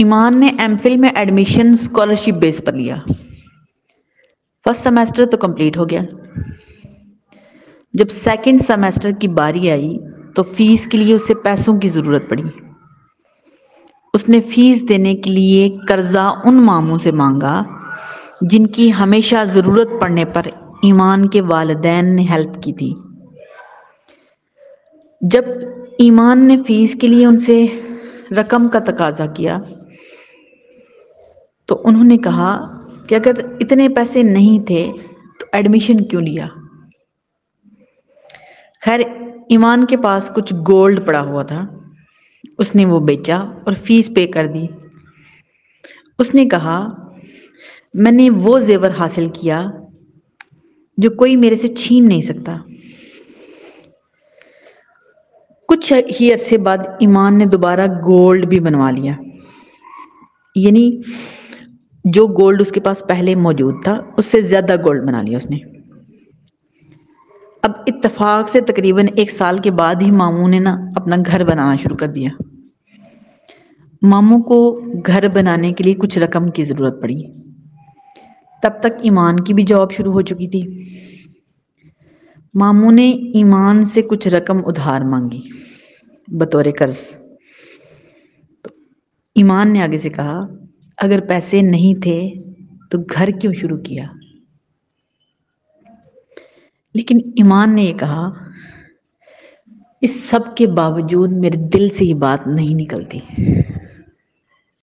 ایمان نے M Phil میں ایڈمیشن اسکالرشپ بیس پر لیا۔ فرسٹ سیمیسٹر تو کمپلیٹ ہو گیا۔ جب سیکنڈ سیمیسٹر کی باری آئی تو فیس کے لیے اسے پیسوں کی ضرورت پڑی۔ اس نے فیس دینے کے لیے قرضہ ان ماموں سے مانگا جن کی ہمیشہ ضرورت پڑنے پر ایمان کے والدین نے ہیلپ کی تھی۔ جب ایمان نے فیس کے لیے ان سے رقم کا تقاضا کیا تو انہوں نے کہا کہ اگر اتنے پیسے نہیں تھے تو ایڈمیشن کیوں لیا؟ خیر، ایمان کے پاس کچھ گولڈ پڑا ہوا تھا، اس نے وہ بیچا اور فیس پے کر دی۔ اس نے کہا میں نے وہ زیور حاصل کیا جو کوئی میرے سے چھین نہیں سکتا۔ کچھ ہی عرصے بعد ایمان نے دوبارہ گولڈ بھی بنوا لیا، یعنی جو گولڈ اس کے پاس پہلے موجود تھا اس سے زیادہ گولڈ بنا لیا اس نے۔ اب اتفاق سے تقریباً 1 سال کے بعد ہی ماموں نے اپنا گھر بنانا شروع کر دیا۔ ماموں کو گھر بنانے کے لیے کچھ رقم کی ضرورت پڑی۔ تب تک ایمان کی بھی جاب شروع ہو چکی تھی۔ ماموں نے ایمان سے کچھ رقم ادھار مانگی بطور قرض۔ تو ایمان نے آگے سے کہا اگر پیسے نہیں تھے تو گھر کیوں شروع کیا؟ لیکن ایمان نے یہ کہا اس سب کے باوجود میرے دل سے یہ بات نہیں نکلتی۔